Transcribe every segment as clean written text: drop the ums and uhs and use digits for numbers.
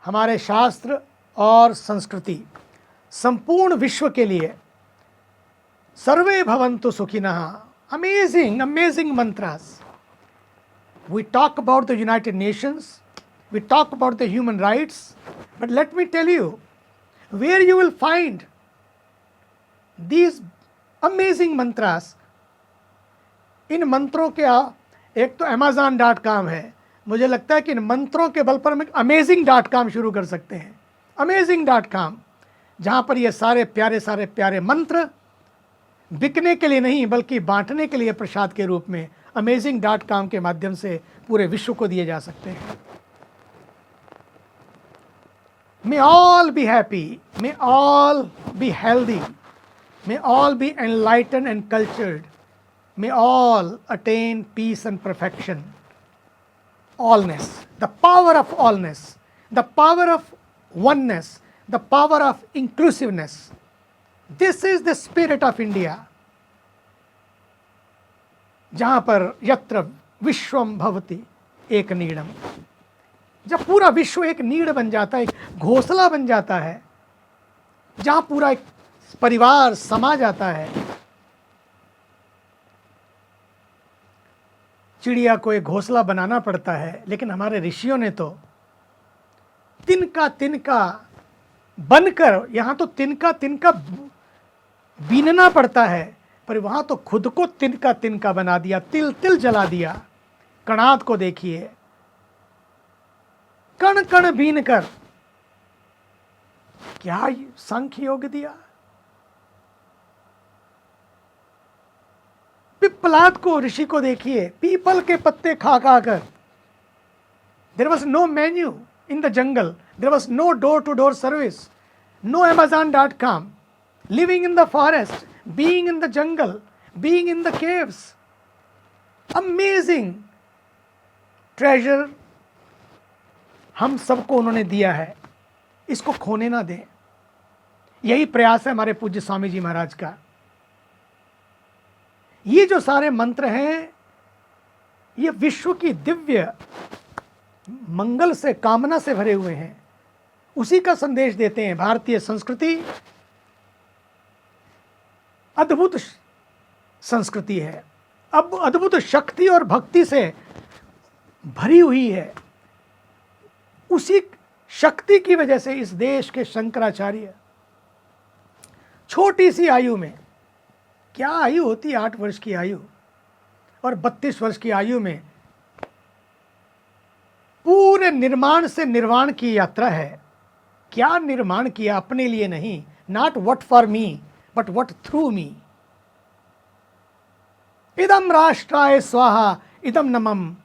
हमारे शास्त्र और संस्कृति संपूर्ण विश्व के लिए सर्वे भवन्तु सुखिनः, amazing amazing mantras. We talk about the United Nations, we talk about the human rights, but let me tell you, where you will find these amazing mantras. इन मंत्रों के एक तो amazon.com है, मुझे लगता है कि इन मंत्रों के बल पर हम amazing.com शुरू कर सकते हैं. amazing.com, जहाँ पर ये सारे प्यारे मंत्र बिकने के लिए नहीं बल्कि बांटने के लिए प्रसाद के रूप में amazing.com के माध्यम से पूरे विश्व को दिए जा सकते हैं. May all be happy, may all be healthy, may all be enlightened and cultured, may all attain peace and perfection. Allness, the power of allness, the power of oneness, the power of inclusiveness. This is the spirit of India. जहाँ पर यत्र विश्वम भवति एक Needham, जब पूरा विश्व एक need बन जाता है, एक घोंसला बन जाता है, जहाँ पूरा एक परिवार समा जाता है. चिड़िया को एक घोंसला बनाना पड़ता है, लेकिन हमारे ऋषियों ने तो तिनका तिनका बनकर, यहाँ तो तिनका तिनका बीनना पड़ता है, पर वहाँ तो खुद को तिनका तिनका बना दिया, तिल तिल जला दिया. कणाद को देखिए, कण कण बीन कर क्या सांख्य योग दिया. पिप्पलाद को, ऋषि को देखिए, पीपल के पत्ते खा खा कर. There was no menu in the jungle, there was no door to door service, no amazon.com, living in the forest, being in the jungle, being in the caves. Amazing treasure हम सबको उन्होंने दिया है, इसको खोने ना दें. यही प्रयास है हमारे पूज्य स्वामी जी महाराज का. ये जो सारे मंत्र हैं, ये विश्व की दिव्य मंगल से, कामना से भरे हुए हैं, उसी का संदेश देते हैं. भारतीय संस्कृति अद्भुत संस्कृति है, अब अद्भुत शक्ति और भक्ति से भरी हुई है. उसी शक्ति की वजह से इस देश के शंकराचार्य छोटी सी आयु में, क्या आयु होती है, 8 वर्ष की आयु और 32 वर्ष की आयु में पूरे निर्माण से निर्वाण की यात्रा है. क्या निर्माण किया, अपने लिए नहीं, not what for me but what through me. इदम राष्ट्राय स्वाहा इदम नमम,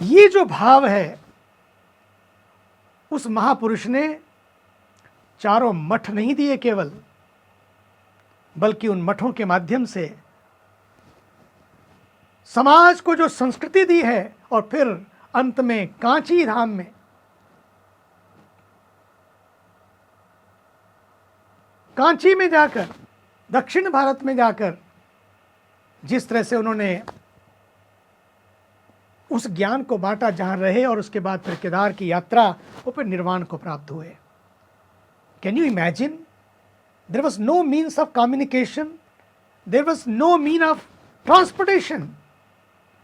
ये जो भाव है, उस महापुरुष ने चारों मठ नहीं दिए केवल, बल्कि उन मठों के माध्यम से समाज को जो संस्कृति दी है, और फिर अंत में कांची धाम में कांची में जाकर, दक्षिण भारत में जाकर जिस तरह से उन्होंने उस ज्ञान को बांटा जहाँ रहे, और उसके बाद फिर केदार की यात्रा, और फिर निर्वाण को प्राप्त हुए. Can you imagine? There was no means of communication, there was no mean of transportation.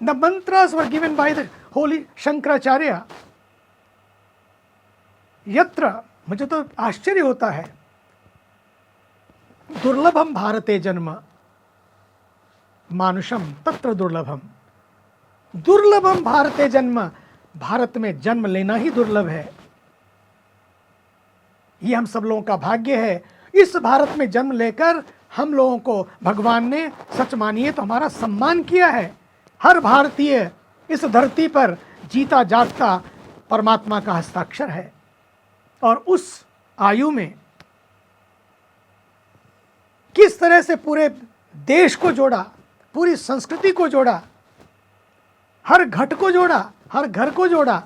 The mantras were given by the holy Shankaracharya. यत्र, मुझे तो आश्चर्य होता है, दुर्लभम भारते जन्म मानुषम तत्र दुर्लभम. दुर्लभम भारते जन्म, भारत में जन्म लेना ही दुर्लभ है. ये हम सब लोगों का भाग्य है. इस भारत में जन्म लेकर हम लोगों को भगवान ने, सच मानिए तो, हमारा सम्मान किया है. हर भारतीय इस धरती पर जीता जागता परमात्मा का हस्ताक्षर है. और उस आयु में किस तरह से पूरे देश को जोड़ा, पूरी संस्कृति को जोड़ा, हर घट को जोड़ा, हर घर को जोड़ा,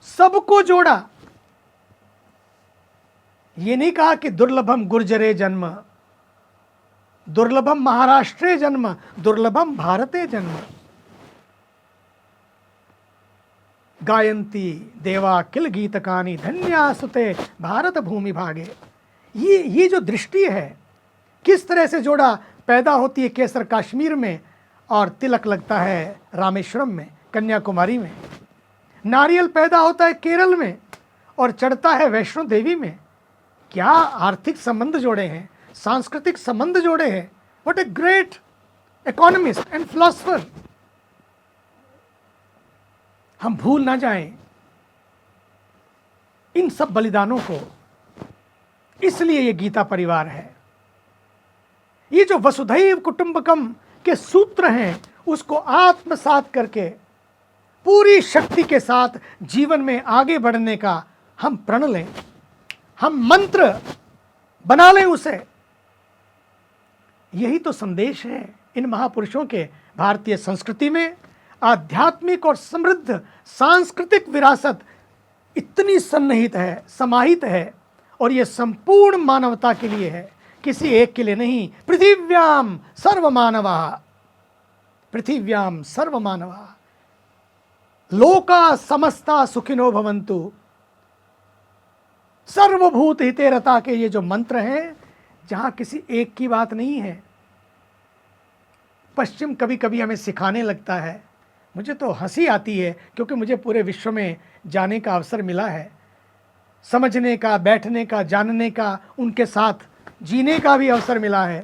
सबको जोड़ा. ये नहीं कहा कि दुर्लभम गुर्जरे जन्म, दुर्लभम महाराष्ट्रे जन्म, दुर्लभम भारते जन्म. गायंती देवा किल गीतकानी धन्यासुते भारत भूमि भागे। ये जो दृष्टि है, किस तरह से जोड़ा पैदा होती है केसर कश्मीर में और तिलक लगता है रामेश्वरम में, कन्याकुमारी में। नारियल पैदा होता है केरल में और चढ़ता है वैष्णो देवी में। क्या आर्थिक संबंध जोड़े हैं, सांस्कृतिक संबंध जोड़े हैं। What a great economist and philosopher. हम भूल ना जाएं इन सब बलिदानों को। इसलिए ये गीता परिवार है। ये जो वसुधैव कुटुंबकम के सूत्र हैं, उसको आत्मसात करके पूरी शक्ति के साथ जीवन में आगे बढ़ने का हम प्रण लें, हम मंत्र बना लें उसे। यही तो संदेश है इन महापुरुषों के। भारतीय संस्कृति में आध्यात्मिक और समृद्ध सांस्कृतिक विरासत इतनी सन्निहित है, समाहित है, और ये संपूर्ण मानवता के लिए है, किसी एक के लिए नहीं। पृथिव्याम सर्वमानवा, पृथिव्याम सर्वमानवा, लोका समस्ता सुखिनो भवन्तु, सर्वभूत हिते रता के ये जो मंत्र हैं, जहां किसी एक की बात नहीं है। पश्चिम कभी कभी हमें सिखाने लगता है। मुझे तो हंसी आती है, क्योंकि मुझे पूरे विश्व में जाने का अवसर मिला है, समझने का, बैठने का, जानने का, उनके साथ जीने का भी अवसर मिला है।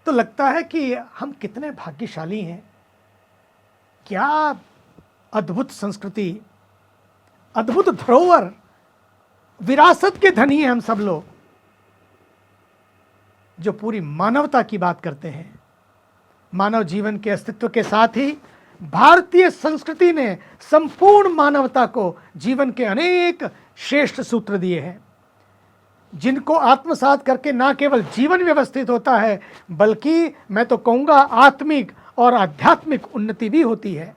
तो लगता है कि हम कितने भाग्यशाली हैं। क्या अद्भुत संस्कृति, अद्भुत धरोहर, विरासत के धनी हैं हम सब लोग, जो पूरी मानवता की बात करते हैं। मानव जीवन के अस्तित्व के साथ ही भारतीय संस्कृति ने संपूर्ण मानवता को जीवन के अनेक श्रेष्ठ सूत्र दिए हैं, जिनको आत्मसात करके ना केवल जीवन व्यवस्थित होता है, बल्कि मैं तो कहूँगा आत्मिक और आध्यात्मिक उन्नति भी होती है।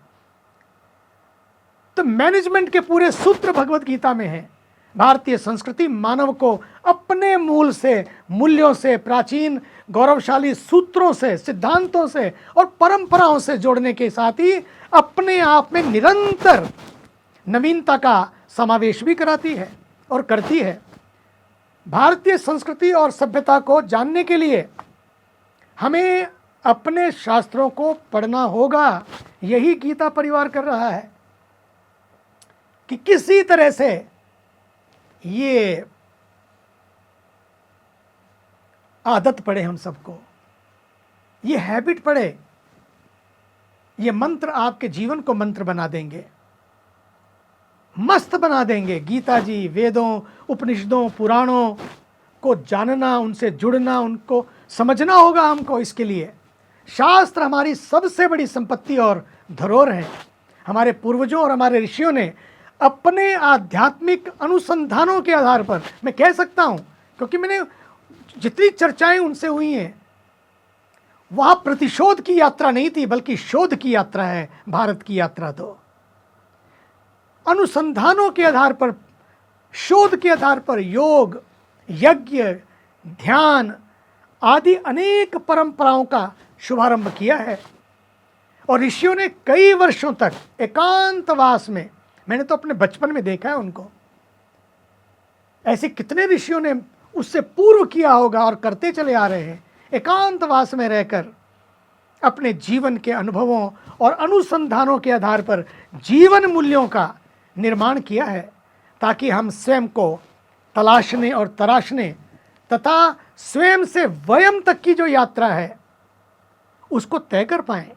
तो मैनेजमेंट के पूरे सूत्र भगवत गीता में हैं। भारतीय संस्कृति मानव को अपने मूल से, मूल्यों से, प्राचीन गौरवशाली सूत्रों से, सिद्धांतों से और परंपराओं से जोड़ने के साथ ही अपने आप में निरंतर नवीनता का समावेश भी कराती है और करती है। भारतीय संस्कृति और सभ्यता को जानने के लिए हमें अपने शास्त्रों को पढ़ना होगा। यही गीता परिवार कर रहा है कि किसी तरह से ये आदत पड़े, हम सबको ये हैबिट पड़े। ये मंत्र आपके जीवन को मंत्र बना देंगे, मस्त बना देंगे। गीता जी, वेदों, उपनिषदों, पुराणों को जानना, उनसे जुड़ना, उनको समझना होगा हमको। इसके लिए शास्त्र हमारी सबसे बड़ी संपत्ति और धरोहर है। हमारे पूर्वजों और हमारे ऋषियों ने अपने आध्यात्मिक अनुसंधानों के आधार पर, मैं कह सकता हूं, क्योंकि मैंने जितनी चर्चाएं उनसे हुई हैं, वहां प्रतिशोध की यात्रा नहीं थी, बल्कि शोध की यात्रा है भारत की यात्रा। तो अनुसंधानों के आधार पर, शोध के आधार पर योग, यज्ञ, ध्यान आदि अनेक परंपराओं का शुभारंभ किया है। और ऋषियों ने कई वर्षों तक एकांतवास में, मैंने तो अपने बचपन में देखा है उनको, ऐसे कितने ऋषियों ने उससे पूर्व किया होगा और करते चले आ रहे हैं। एकांतवास में रहकर अपने जीवन के अनुभवों और अनुसंधानों के आधार पर जीवन मूल्यों का निर्माण किया है, ताकि हम स्वयं को तलाशने और तराशने तथा स्वयं से वयम तक की जो यात्रा है उसको तय कर पाएं।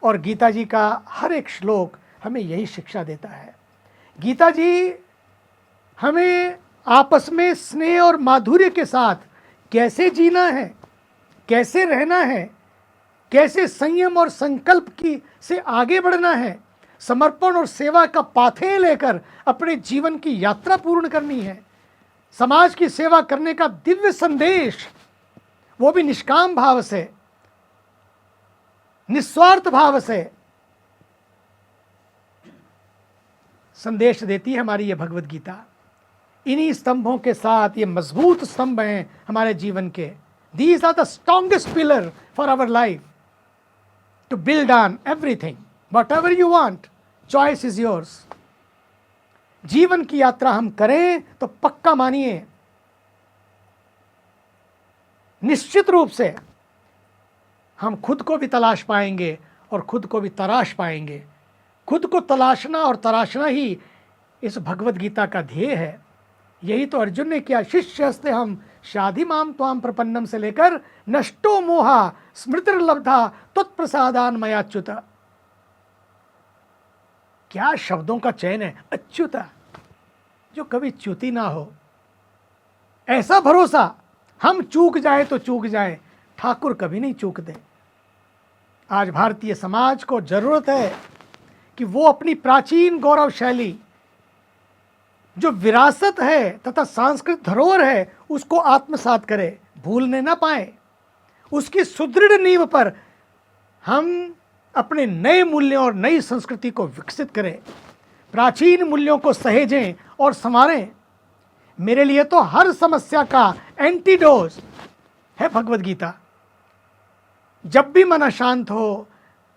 और गीता जी का हर एक श्लोक हमें यही शिक्षा देता है। गीता जी हमें आपस में स्नेह और माधुर्य के साथ कैसे जीना है, कैसे रहना है, कैसे संयम और संकल्प की से आगे बढ़ना है, समर्पण और सेवा का पाथेय लेकर अपने जीवन की यात्रा पूर्ण करनी है, समाज की सेवा करने का दिव्य संदेश, वो भी निष्काम भाव से, निस्वार्थ भाव से संदेश देती है हमारी ये भगवत गीता। इन्हीं स्तंभों के साथ, ये मजबूत स्तंभ हैं हमारे जीवन के। These are the strongest pillar for our life to build on everything, whatever you want, choice is yours. जीवन की यात्रा हम करें तो पक्का मानिए, निश्चित रूप से हम खुद को भी तलाश पाएंगे और खुद को भी तराश पाएंगे। खुद को तलाशना और तराशना ही इस भगवत गीता का ध्येय है। यही तो अर्जुन ने किया। शिष्यस्ते हम शाधि माम त्वाम प्रपन्नम से लेकर नष्टो मोहा स्मृतिर्लब्धा त्वत्प्रसादान मयाच्युत। क्या शब्दों का चयन है, अच्युत, जो कभी च्युति ना हो। ऐसा भरोसा, हम चूक जाए तो चूक जाए, ठाकुर कभी नहीं चूकते। आज भारतीय समाज को जरूरत है कि वो अपनी प्राचीन गौरवशैली जो विरासत है तथा सांस्कृतिक धरोहर है उसको आत्मसात करे, भूलने ना पाए। उसकी सुदृढ़ नींव पर हम अपने नए मूल्यों और नई संस्कृति को विकसित करें, प्राचीन मूल्यों को सहेजें और संवारें। मेरे लिए तो हर समस्या का एंटीडोज है भगवत गीता। जब भी मन अशांत हो,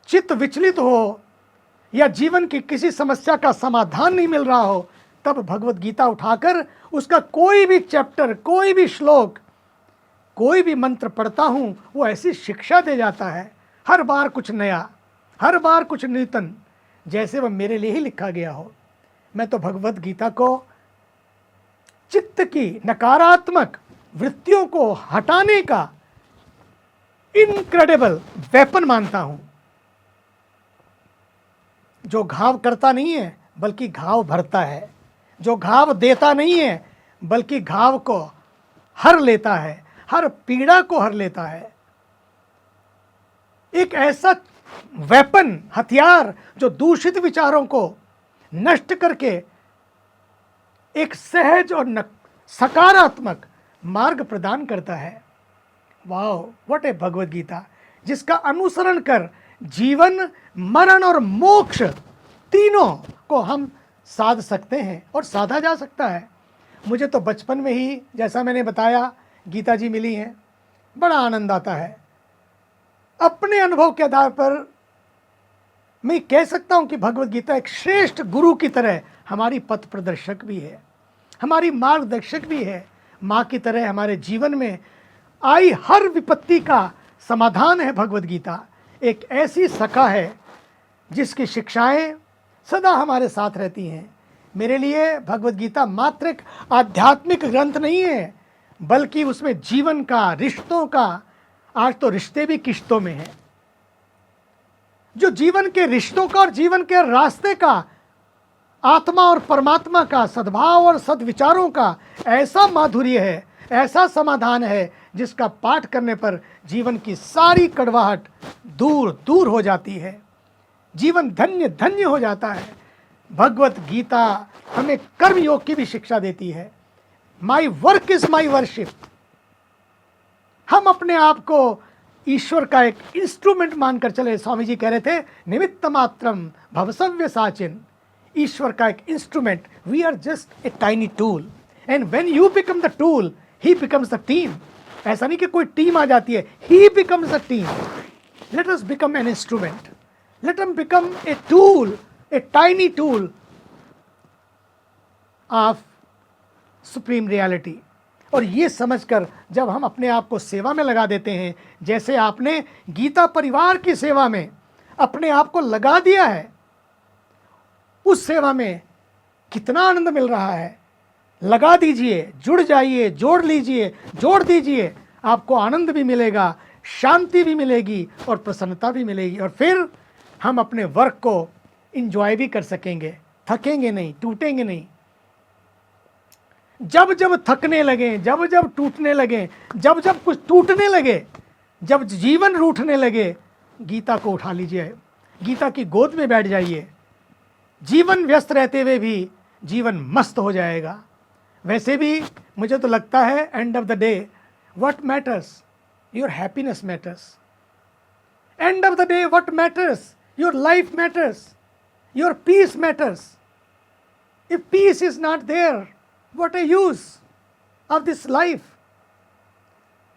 चित्त विचलित हो या जीवन की किसी समस्या का समाधान नहीं मिल रहा हो, तब भगवत गीता उठाकर उसका कोई भी चैप्टर, कोई भी श्लोक, कोई भी मंत्र पढ़ता हूं, वो ऐसी शिक्षा दे जाता है, हर बार कुछ नया, हर बार कुछ नूतन, जैसे वह मेरे लिए ही लिखा गया हो। मैं तो भगवत गीता को चित्त की नकारात्मक वृत्तियों को हटाने का इनक्रेडिबल वेपन मानता हूं, जो घाव करता नहीं है बल्कि घाव भरता है, जो घाव देता नहीं है बल्कि घाव को हर लेता है, हर पीड़ा को हर लेता है। एक ऐसा वेपन, हथियार, जो दूषित विचारों को नष्ट करके एक सहज और सकारात्मक मार्ग प्रदान करता है। वाओ, व्हाट ए भगवत गीता, जिसका अनुसरण कर जीवन, मरण और मोक्ष तीनों को हम साध सकते हैं और साधा जा सकता है। मुझे तो बचपन में ही, जैसा मैंने बताया, गीता जी मिली हैं, बड़ा आनंद आता है। अपने अनुभव के आधार पर मैं कह सकता हूं कि भगवत गीता एक श्रेष्ठ गुरु की तरह हमारी पथ प्रदर्शक भी है, हमारी मार्गदर्शक भी है। माँ की तरह हमारे जीवन में आई हर विपत्ति का समाधान है भगवत गीता। एक ऐसी सखा है जिसकी शिक्षाएं सदा हमारे साथ रहती हैं। मेरे लिए भगवत गीता मात्र एक आध्यात्मिक ग्रंथ नहीं है, बल्कि उसमें जीवन का, रिश्तों का, आज तो रिश्ते भी किश्तों में हैं, जो जीवन के रिश्तों का और जीवन के रास्ते का, आत्मा और परमात्मा का, सद्भाव और सद्विचारों का ऐसा माधुर्य है, ऐसा समाधान है, जिसका पाठ करने पर जीवन की सारी कड़वाहट दूर दूर हो जाती है, जीवन धन्य धन्य हो जाता है। भगवत गीता हमें कर्म योग की भी शिक्षा देती है। My work is my worship. हम अपने आप को ईश्वर का एक इंस्ट्रूमेंट मानकर चले। स्वामी जी कह रहे थे, निमित्त मात्रम भवसव्य साचिन। ईश्वर का एक instrument, we are just a tiny tool, and when you become the tool, he becomes the team. ऐसा नहीं कि कोई टीम आ जाती है, he becomes the team. Let us become an instrument, let us become a tool, a tiny tool of supreme reality. और ये समझकर जब हम अपने आप को सेवा में लगा देते हैं, जैसे आपने गीता परिवार की सेवा में अपने आप को लगा दिया है, उस सेवा में कितना आनंद मिल रहा है। लगा दीजिए, जुड़ जाइए, जोड़ लीजिए, जोड़ दीजिए, आपको आनंद भी मिलेगा, शांति भी मिलेगी और प्रसन्नता भी मिलेगी। और फिर हम अपने वर्क को इंजॉय भी कर सकेंगे, थकेंगे नहीं, टूटेंगे नहीं। जब जब थकने लगे, जब जब टूटने लगे, जब जब कुछ टूटने लगे, जब जीवन रूठने लगे, गीता को उठा लीजिए, गीता की गोद में बैठ जाइए। जीवन व्यस्त रहते हुए भी जीवन मस्त हो जाएगा। वैसे भी मुझे तो लगता है, end of the day what matters, your happiness matters. End of the day what matters, your life matters, your peace matters. If peace is not there, what a use of this life?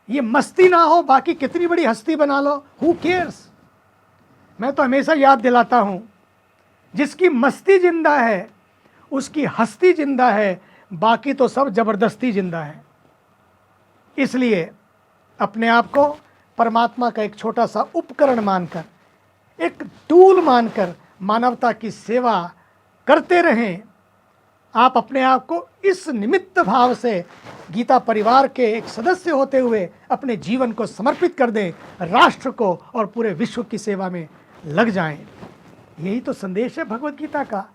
ये मस्ती ना हो, बाकी कितनी बड़ी हस्ती बना लो, who cares? मैं तो हमेशा याद दिलाता हूं जिसकी मस्ती जिंदा है उसकी हस्ती जिंदा है, बाकी तो सब जबरदस्ती जिंदा है। इसलिए अपने आप को परमात्मा का एक छोटा सा उपकरण मानकर, एक टूल मानकर मानवता की सेवा करते रहें। आप अपने आप को इस निमित्त भाव से गीता परिवार के एक सदस्य होते हुए अपने जीवन को समर्पित कर दें, राष्ट्र को और पूरे विश्व की सेवा में लग जाएं। यही तो संदेश है भगवत गीता का।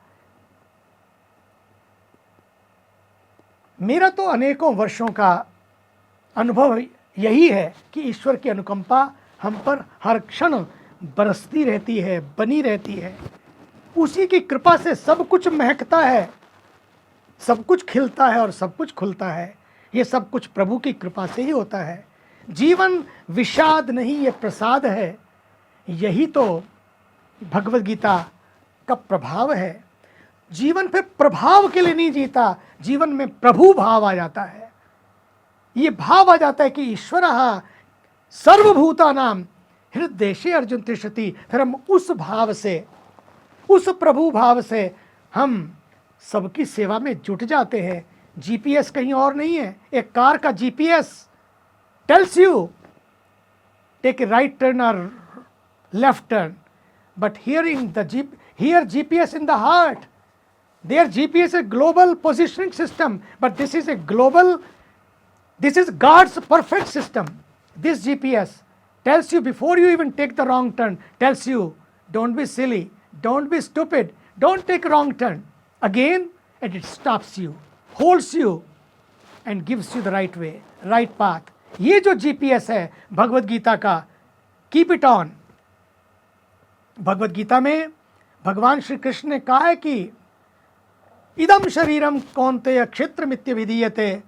मेरा तो अनेकों वर्षों का अनुभव यही है कि ईश्वर की अनुकंपा हम पर हर क्षण बरसती रहती है, बनी रहती है। उसी की कृपा से सब कुछ महकता है, सब कुछ खिलता है और सब कुछ खुलता है। ये सब कुछ प्रभु की कृपा से ही होता है। जीवन विषाद नहीं, ये प्रसाद है। यही तो भगवत गीता का प्रभाव है। जीवन पे प्रभाव के लिए नहीं जीता, जीवन में प्रभु भाव आ जाता है। ये भाव आ जाता है कि ईश्वरः सर्वभूतानां हृदयेषु अर्जुन तिष्ठति। फिर हम उस भाव से, उस प्रभु भाव से हम सबकी सेवा में जुट जाते हैं। जीपीएस कहीं और नहीं है। एक कार का GPS tells you take a right turn और left turn, but here GPS in the heart. Their GPS is a global positioning system, but this is God's perfect system. This GPS tells you before you even take the wrong turn, tells you don't be silly, don't be stupid, don't take a wrong turn again, and it stops you, holds you and gives you the right way, right path. ये जो GPS है भगवत गीता का, keep it on. Bhagavad Gita में भगवान श्री कृष्ण ने कहा है कि इदम शरीरम कौन्तेय क्षेत्रमित्य विधीयते।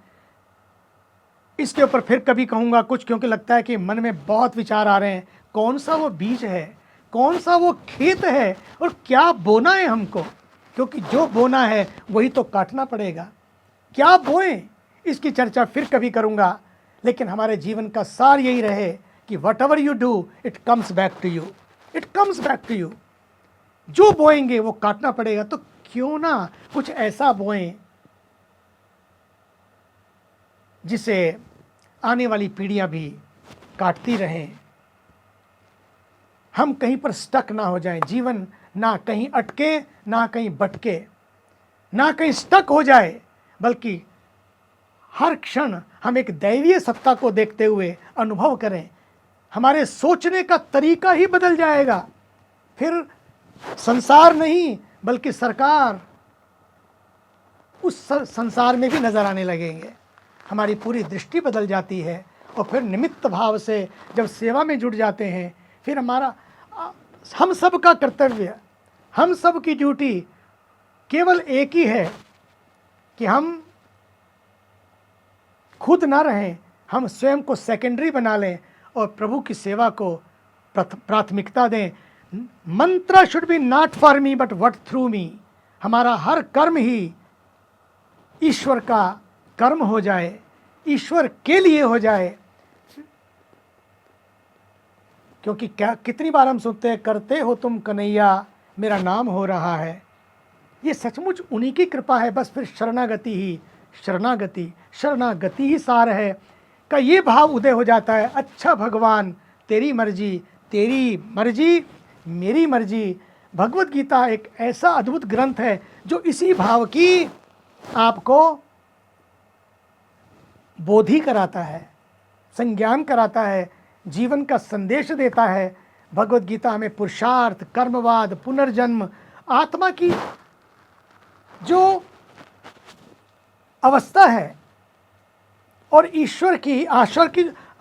इसके ऊपर फिर कभी कहूँगा कुछ, क्योंकि लगता है कि मन में बहुत विचार आ रहे हैं। कौन सा वो बीज है, कौन सा वो खेत है, और क्या बोना है हमको, क्योंकि जो बोना है वही तो काटना पड़ेगा। क्या बोएं, इसकी चर्चा फिर कभी करूँगा। लेकिन हमारे जीवन का सार यही रहे कि whatever you do it comes back to you, it comes back to you. जो बोएंगे वो काटना पड़ेगा, तो क्यों ना कुछ ऐसा बोएं जिसे आने वाली पीढ़ियां भी काटती रहें। हम कहीं पर स्टक ना हो जाएं, जीवन ना कहीं अटके, ना कहीं भटके, ना कहीं स्टक हो जाए, बल्कि हर क्षण हम एक दैवीय सत्ता को देखते हुए अनुभव करें। हमारे सोचने का तरीका ही बदल जाएगा। फिर संसार नहीं बल्कि सरकार उस संसार में भी नजर आने लगेंगे। हमारी पूरी दृष्टि बदल जाती है, और फिर निमित्त भाव से जब सेवा में जुट जाते हैं, फिर हम सब का कर्तव्य, हम सब की ड्यूटी केवल एक ही है कि हम खुद ना रहें, हम स्वयं को सेकेंडरी बना लें और प्रभु की सेवा को प्राथमिकता दें। Mantra should be not for me but what through me. हमारा हर कर्म ही ईश्वर का कर्म हो जाए, ईश्वर के लिए हो जाए। क्योंकि कितनी बार हम सुनते हैं, करते हो तुम कन्हैया मेरा नाम हो रहा है। ये सचमुच उन्हीं की कृपा है। बस फिर शरणागति ही शरणागति, शरणागति ही सार है का ये भाव उदय हो जाता है। अच्छा भगवान, तेरी मर्जी मेरी मर्जी। भगवत गीता एक ऐसा अद्भुत ग्रंथ है जो इसी भाव की आपको बोधि कराता है, संज्ञान कराता है, जीवन का संदेश देता है। भगवत गीता हमें पुरुषार्थ, कर्मवाद, पुनर्जन्म, आत्मा की जो अवस्था है और ईश्वर की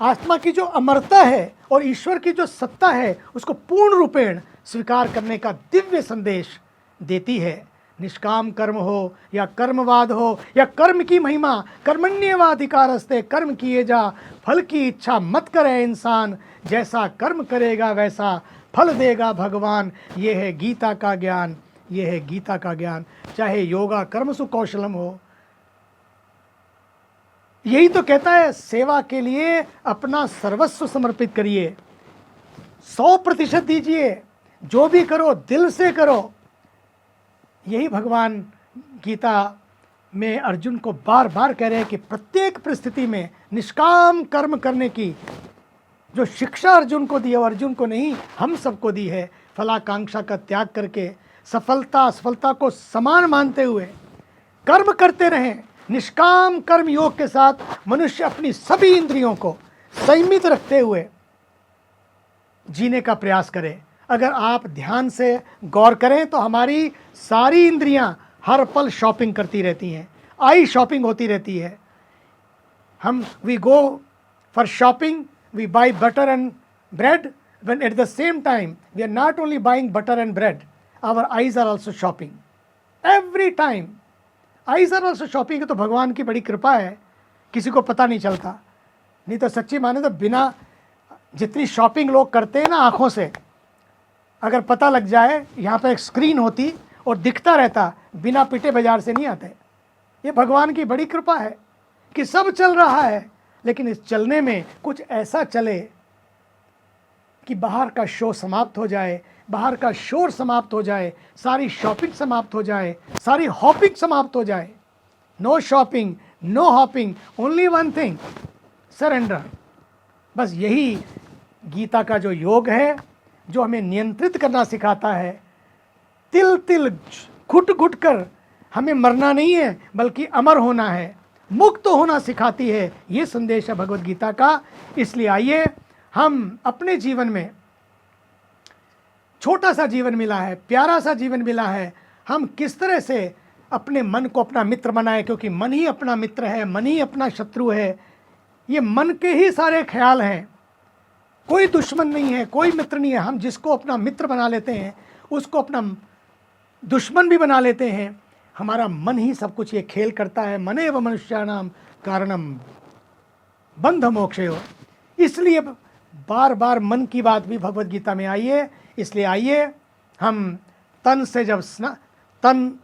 आत्मा की जो अमरता है और ईश्वर की जो सत्ता है, उसको पूर्ण रूपेण स्वीकार करने का दिव्य संदेश देती है। निष्काम कर्म हो या कर्मवाद हो या कर्म की महिमा, कर्मण्येवाधिकारस्ते, कर्म किए जा, फल की इच्छा मत करे इंसान, जैसा कर्म करेगा वैसा फल देगा भगवान। ये है गीता का ज्ञान, ये है गीता का ज्ञान। चाहे योगा कर्मसु कौशलम हो, यही तो कहता है सेवा के लिए अपना सर्वस्व समर्पित करिए, 100% दीजिए, जो भी करो दिल से करो। यही भगवान गीता में अर्जुन को बार बार कह रहे हैं कि प्रत्येक परिस्थिति में निष्काम कर्म करने की जो शिक्षा अर्जुन को दी है, वो अर्जुन को नहीं हम सबको दी है। फलाकांक्षा का त्याग करके सफलता असफलता को समान मानते हुए कर्म करते रहें। निष्काम कर्म योग के साथ मनुष्य अपनी सभी इंद्रियों को संयमित रखते हुए जीने का प्रयास करे। अगर आप ध्यान से गौर करें तो हमारी सारी इंद्रियां हर पल शॉपिंग करती रहती हैं, आई शॉपिंग होती रहती है। हम we go for shopping, we buy butter and bread, when at the same time we are not only buying butter and bread, our eyes are also shopping every time. eyes are also shopping. तो भगवान की बड़ी कृपा है, किसी को पता नहीं चलता। नहीं तो सच्ची माने तो बिना जितनी शॉपिंग लोग करते हैं ना आँखों से, अगर पता लग जाए यहाँ पर एक स्क्रीन होती और दिखता रहता, बिना पिटे बाजार से नहीं आते। ये भगवान की बड़ी कृपा है कि सब चल रहा है, लेकिन इस चलने में कुछ ऐसा चले कि बाहर का शो समाप्त हो जाए, बाहर का शोर समाप्त हो जाए, सारी शॉपिंग समाप्त हो जाए, सारी हॉपिंग समाप्त हो जाए। No shopping, no hopping, only one thing, surrender. बस यही गीता का जो योग है, जो हमें नियंत्रित करना सिखाता है। तिल तिल घुट घुट कर हमें मरना नहीं है, बल्कि अमर होना है, मुक्त होना सिखाती है। ये संदेश है भगवद गीता का। इसलिए आइए हम अपने जीवन में, छोटा सा जीवन मिला है, प्यारा सा जीवन मिला है, हम किस तरह से अपने मन को अपना मित्र बनाएं, क्योंकि मन ही अपना मित्र है, मन ही अपना शत्रु है। ये मन के ही सारे ख्याल हैं, कोई दुश्मन नहीं है, कोई मित्र नहीं है। हम जिसको अपना मित्र बना लेते हैं उसको अपना दुश्मन भी बना लेते हैं। हमारा मन ही सब कुछ ये खेल करता है। मनेव मनुष्याणाम कारणम बंध मोक्षयो। इसलिए बार बार मन की बात भी भगवद गीता में आई है। इसलिए आइए हम तन से, जब तन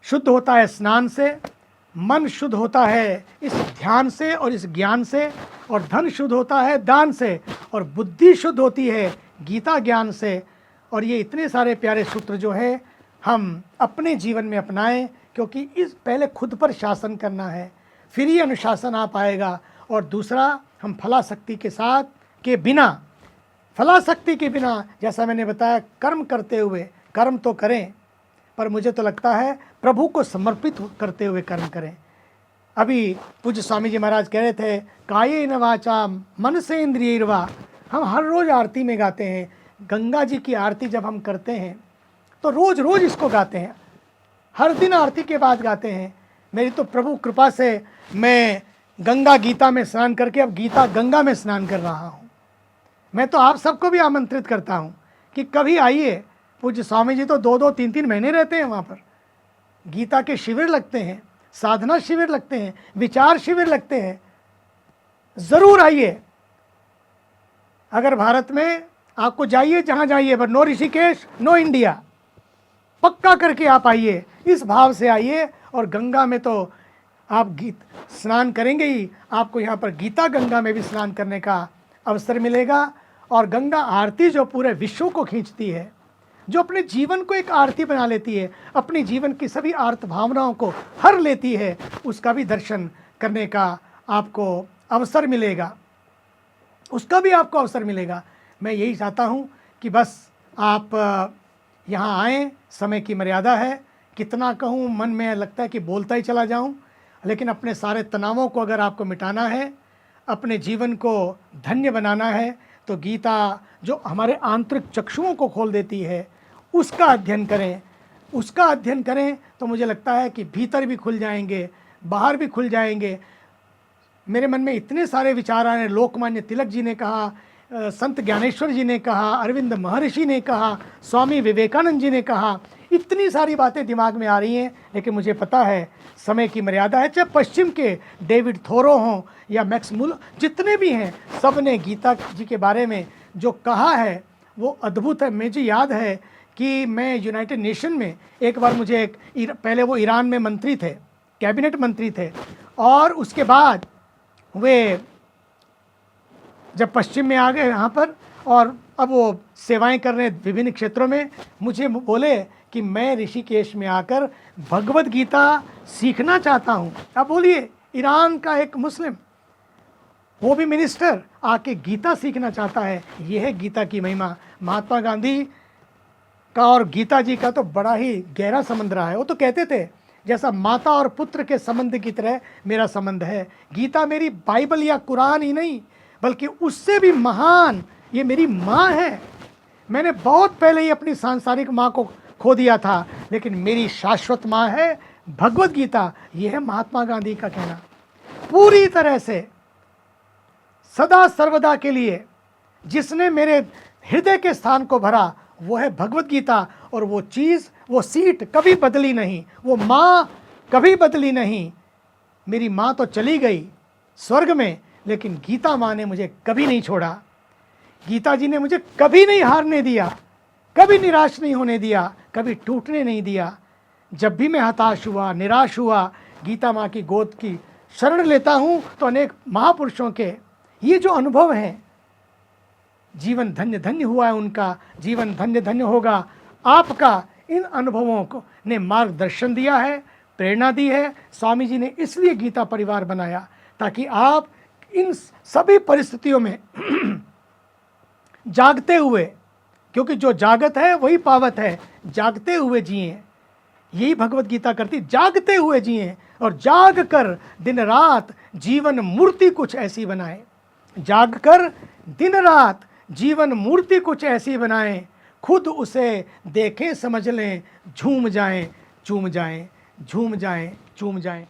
शुद्ध होता है स्नान से, मन शुद्ध होता है इस ध्यान से और इस ज्ञान से, और धन शुद्ध होता है दान से, और बुद्धि शुद्ध होती है गीता ज्ञान से। और ये इतने सारे प्यारे सूत्र जो है हम अपने जीवन में अपनाएं, क्योंकि इस पहले खुद पर शासन करना है, फिर ही अनुशासन आ पाएगा। और दूसरा, हम फलाशक्ति के साथ के बिना, फलाशक्ति के बिना, जैसा मैंने बताया, कर्म करते हुए, कर्म तो करें पर मुझे तो लगता है प्रभु को समर्पित करते हुए कर्म करें। अभी पूज्य स्वामी जी महाराज कह रहे थे, कायेन वाचा मन से इंद्रियर्वा। हम हर रोज़ आरती में गाते हैं, गंगा जी की आरती जब हम करते हैं तो रोज़ रोज़ इसको गाते हैं, हर दिन आरती के बाद गाते हैं। मेरी तो प्रभु कृपा से मैं गंगा गीता में स्नान करके अब गीता गंगा में स्नान कर रहा हूँ। मैं तो आप सबको भी आमंत्रित करता हूँ कि कभी आइए। पूज्य स्वामी जी तो 2-2, 3-3 महीने रहते हैं वहाँ पर। गीता के शिविर लगते हैं, साधना शिविर लगते हैं, विचार शिविर लगते हैं। ज़रूर आइए। अगर भारत में आपको जाइए, जहाँ जाइए, पर नो ऋषिकेश, नो इंडिया, पक्का करके आप आइए, इस भाव से आइए। और गंगा में तो आप स्नान करेंगे ही, आपको यहाँ पर गीता गंगा में भी स्नान करने का अवसर मिलेगा। और गंगा आरती जो पूरे विश्व को खींचती है, जो अपने जीवन को एक आरती बना लेती है, अपने जीवन की सभी आर्त भावनाओं को हर लेती है, उसका भी दर्शन करने का आपको अवसर मिलेगा, उसका भी आपको अवसर मिलेगा। मैं यही चाहता हूँ कि बस आप यहाँ आएँ। समय की मर्यादा है, कितना कहूँ, मन में लगता है कि बोलता ही चला जाऊँ। लेकिन अपने सारे तनावों को अगर आपको मिटाना है, अपने जीवन को धन्य बनाना है, तो गीता जो हमारे आंतरिक चक्षुओं को खोल देती है, उसका अध्ययन करें। उसका अध्ययन करें तो मुझे लगता है कि भीतर भी खुल जाएंगे, बाहर भी खुल जाएंगे। मेरे मन में इतने सारे विचार आ रहे हैं। लोकमान्य तिलक जी ने कहा, संत ज्ञानेश्वर जी ने कहा, अरविंद महर्षि ने कहा, स्वामी विवेकानंद जी ने कहा, इतनी सारी बातें दिमाग में आ रही हैं। लेकिन मुझे पता है समय की मर्यादा है। चाहे पश्चिम के डेविड थोरो हों या मैक्स मुलर, जितने भी हैं, सब ने गीता जी के बारे में जो कहा है वो अद्भुत है। मुझे याद है कि मैं यूनाइटेड नेशन में एक बार, मुझे पहले वो ईरान में मंत्री थे, कैबिनेट मंत्री थे, और उसके बाद वे जब पश्चिम में आ गए यहाँ पर, और अब वो सेवाएं कर रहे हैं विभिन्न क्षेत्रों में, मुझे बोले कि मैं ऋषिकेश में आकर भगवत गीता सीखना चाहता हूँ। अब बोलिए, ईरान का एक मुस्लिम, वो भी मिनिस्टर, आके गीता सीखना चाहता है। ये है गीता की महिमा। महात्मा गांधी का और गीता जी का तो बड़ा ही गहरा संबंध रहा है। वो तो कहते थे जैसा माता और पुत्र के संबंध की तरह मेरा संबंध है। गीता मेरी बाइबल या कुरान ही नहीं, बल्कि उससे भी महान ये मेरी माँ है। मैंने बहुत पहले ही अपनी सांसारिक माँ को खो दिया था, लेकिन मेरी शाश्वत माँ है भगवत गीता। ये है महात्मा गांधी का कहना। पूरी तरह से सदा सर्वदा के लिए जिसने मेरे हृदय के स्थान को भरा वो है भगवत गीता। और वो चीज़, वो सीट कभी बदली नहीं, वो माँ कभी बदली नहीं। मेरी माँ तो चली गई स्वर्ग में, लेकिन गीता माँ ने मुझे कभी नहीं छोड़ा। गीता जी ने मुझे कभी नहीं हारने दिया, कभी निराश नहीं होने दिया, कभी टूटने नहीं दिया। जब भी मैं हताश हुआ, निराश हुआ, गीता माँ की गोद की शरण लेता हूँ तो अनेक महापुरुषों के ये जो अनुभव हैं, जीवन धन्य धन्य हुआ है उनका, जीवन धन्य धन्य होगा आपका। इन अनुभवों को ने मार्गदर्शन दिया है, प्रेरणा दी है। स्वामी जी ने इसलिए गीता परिवार बनाया ताकि आप इन सभी परिस्थितियों में जागते हुए, क्योंकि जो जागत है वही पावत है, जागते हुए जिए। यही भगवत गीता करती, जागते हुए जिए और जाग कर दिन रात जीवन मूर्ति कुछ ऐसी बनाए। जाग कर दिन रात जीवन मूर्ति कुछ ऐसी बनाएं, खुद उसे देखें समझ लें, झूम जाएं, चूम जाएं, झूम जाएं, चूम जाएं।